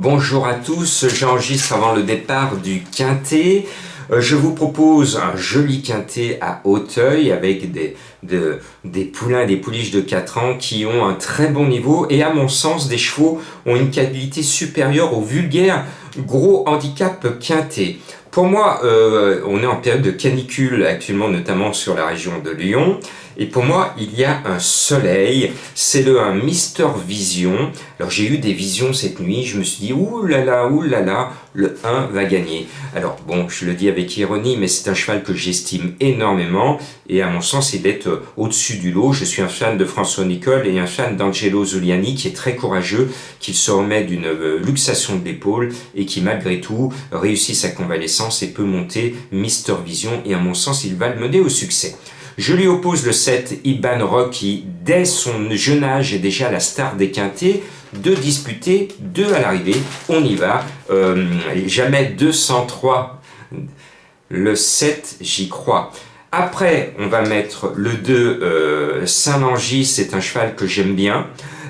Bonjour à tous, j'enregistre avant le départ du quintet. Je vous propose un joli quintet à Auteuil avec des poulains et des pouliches de 4 ans qui ont un très bon niveau et à mon sens des chevaux ont une qualité supérieure au vulgaire gros handicap quintet. Pour moi, on est en période de canicule actuellement, notamment sur la région de Lyon. Et pour moi, il y a un soleil, c'est un Mister Vision. Alors j'ai eu des visions cette nuit, je me suis dit, ouh là là, le 1 va gagner. Alors bon, je le dis avec ironie, mais c'est un cheval que j'estime énormément. Et à mon sens, il est au-dessus du lot. Je suis un fan de François Nicole et un fan d'Angelo Zuliani, qui est très courageux, qui se remet d'une luxation de l'épaule et qui malgré tout réussit sa convalescence et peut monter Mister Vision. Et à mon sens, il va le mener au succès. Je lui oppose le 7 Iban Rock qui, dès son jeune âge, est déjà la star des quintets. 2 disputés, 2 à l'arrivée. On y va. Jamais 203. Le 7, j'y crois. Après, on va mettre le 2 Saint-Langis, c'est un cheval que j'aime bien.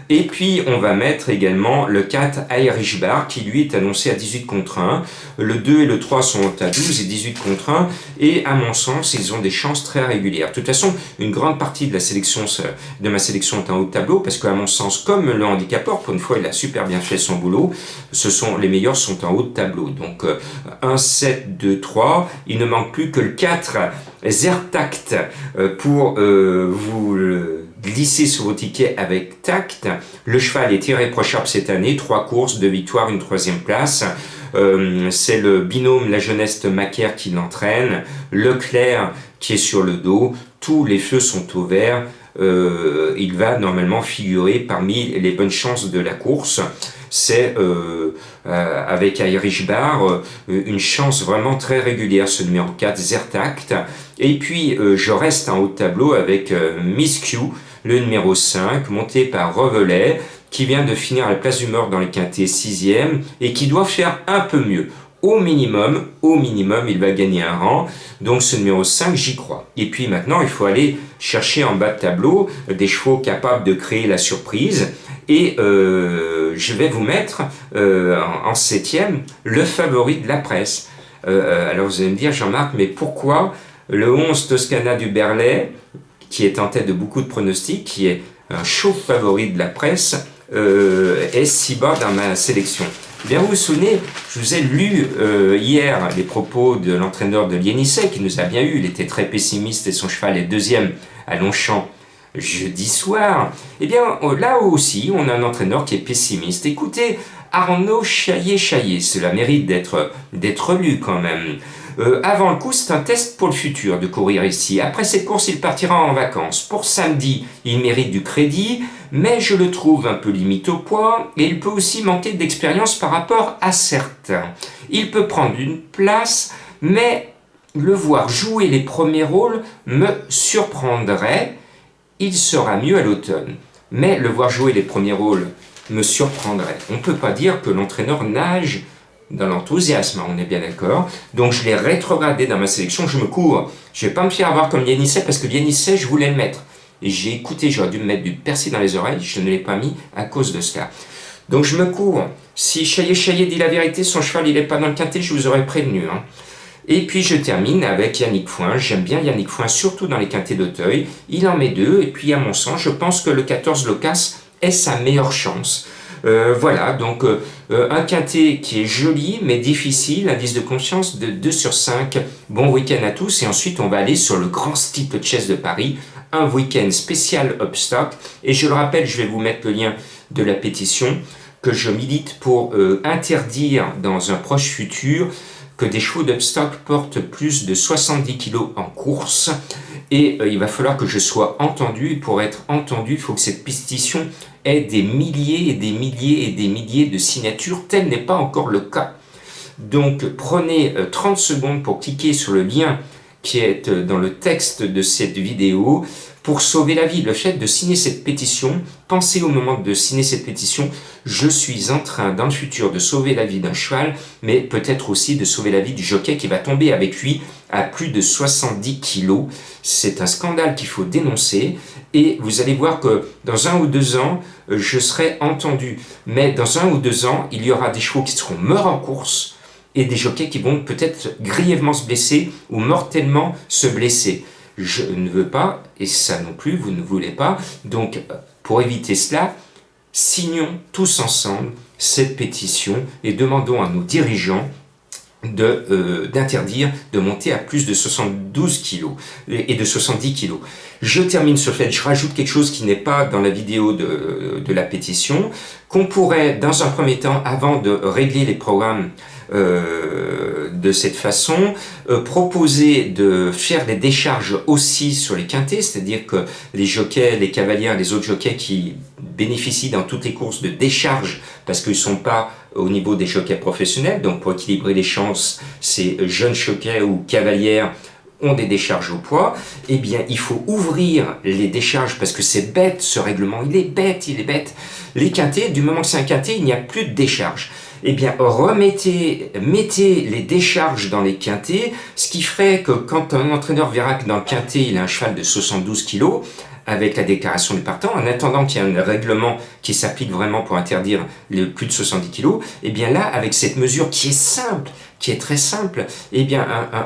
Et puis, on va mettre également le 4 Irish Bar, qui lui est annoncé à 18 contre 1. Le 2 et le 3 sont à 12 et 18 contre 1. Et à mon sens, ils ont des chances très régulières. De toute façon, une grande partie de ma sélection est en haut de tableau, parce qu'à mon sens, comme le handicapeur, pour une fois, il a super bien fait son boulot, les meilleurs sont en haut de tableau. Donc, 1, 7, 2, 3. Il ne manque plus que le 4 Zertact pour vous glisser sur vos tickets avec tact. Le cheval est irréprochable cette année, 3 courses, 2 victoires, une 3e place. C'est le binôme La Jeunesse Macaire qui l'entraîne, Leclerc qui est sur le dos, tous les feux sont au vert. Il va normalement figurer parmi les bonnes chances de la course. C'est avec Irish Bar une chance vraiment très régulière, ce numéro 4 Zertact. Et puis je reste en haut de tableau avec Miss Q, le numéro 5, monté par Revelet, qui vient de finir à la place du mort dans les quintets 6e et qui doit faire un peu mieux. Au minimum, il va gagner un rang. Donc ce numéro 5, j'y crois. Et puis maintenant, il faut aller chercher en bas de tableau des chevaux capables de créer la surprise. Et je vais vous mettre en 7e le favori de la presse. Alors vous allez me dire, Jean-Marc, mais pourquoi le 11 Toscana du Berlay, qui est en tête de beaucoup de pronostics, qui est un chaud favori de la presse, est si bas dans ma sélection? Bien, vous vous souvenez, je vous ai lu hier les propos de l'entraîneur de Lienissay, qui nous a bien eu. Il était très pessimiste et son cheval est 2e à Longchamp jeudi soir. Eh bien, là aussi, on a un entraîneur qui est pessimiste. Écoutez, Arnaud Chaillet, cela mérite d'être lu quand même. Avant le coup, c'est un test pour le futur de courir ici. Après cette course, il partira en vacances. Pour samedi, il mérite du crédit, mais je le trouve un peu limite au poids et il peut aussi manquer d'expérience par rapport à certains. Il peut prendre une place, mais le voir jouer les premiers rôles me surprendrait. Il sera mieux à l'automne, mais le voir jouer les premiers rôles me surprendrait. On ne peut pas dire que l'entraîneur nage dans l'enthousiasme, on est bien d'accord. Donc je l'ai rétrogradé dans ma sélection, je me cours. Je ne vais pas me faire avoir comme Lienissay, parce que Lienissay, je voulais le mettre. Et j'ai écouté, j'aurais dû me mettre du persil dans les oreilles, je ne l'ai pas mis à cause de cela. Donc je me cours. Si Chaillet dit la vérité, son cheval il n'est pas dans le quintet, je vous aurais prévenu. Et puis je termine avec Yannick Foin. J'aime bien Yannick Foin, surtout dans les quintets d'Auteuil. Il en met 2, et puis à mon sens, je pense que le 14 Locas est sa meilleure chance. Voilà, donc un quintet qui est joli mais difficile, indice de confiance de 2 sur 5. Bon week-end à tous, et ensuite on va aller sur le Grand Steeple Chase de Paris, un week-end spécial Upstock. Et je le rappelle, je vais vous mettre le lien de la pétition que je milite pour interdire dans un proche futur que des chevaux d'Upstock portent plus de 70 kg en course. Et il va falloir que je sois entendu. Et pour être entendu, il faut que cette pétition ait des milliers et des milliers et des milliers de signatures. Tel n'est pas encore le cas. Donc prenez 30 secondes pour cliquer sur le lien qui est dans le texte de cette vidéo pour sauver la vie. Le fait de signer cette pétition, pensez au moment de signer cette pétition, je suis en train dans le futur de sauver la vie d'un cheval, mais peut-être aussi de sauver la vie du jockey qui va tomber avec lui à plus de 70 kilos. C'est un scandale qu'il faut dénoncer et vous allez voir que dans 1 ou 2 ans, je serai entendu. Mais dans 1 ou 2 ans, il y aura des chevaux qui seront morts en course et des jockeys qui vont peut-être grièvement se blesser ou mortellement se blesser. Je ne veux pas, et ça non plus, vous ne voulez pas. Donc, pour éviter cela, signons tous ensemble cette pétition et demandons à nos dirigeants d'interdire de monter à plus de 72 kg et de 70 kg. Je termine sur le fait, je rajoute quelque chose qui n'est pas dans la vidéo de la pétition, qu'on pourrait, dans un premier temps, avant de régler les programmes de cette façon, proposer de faire des décharges aussi sur les quintés, c'est-à-dire que les jockeys, les cavalières, les autres jockeys qui bénéficient dans toutes les courses de décharges parce qu'ils ne sont pas au niveau des jockeys professionnels, donc pour équilibrer les chances, ces jeunes jockeys ou cavalières ont des décharges au poids, eh bien il faut ouvrir les décharges parce que c'est bête ce règlement, il est bête. Les quintés, du moment que c'est un quintet, il n'y a plus de décharge. Eh bien, mettez les décharges dans les quintets, ce qui ferait que quand un entraîneur verra que dans le quintet, il a un cheval de 72 kg, avec la déclaration du partant, en attendant qu'il y ait un règlement qui s'applique vraiment pour interdire le plus de 70 kg, eh bien là, avec cette mesure qui est simple, qui est très simple, eh bien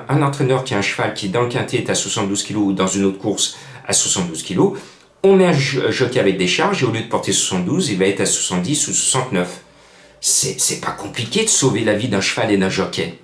un entraîneur qui a un cheval qui dans le quintet est à 72 kg ou dans une autre course à 72 kg, on met un jockey avec des charges et au lieu de porter 72, il va être à 70 ou 69. C'est pas compliqué de sauver la vie d'un cheval et d'un jockey.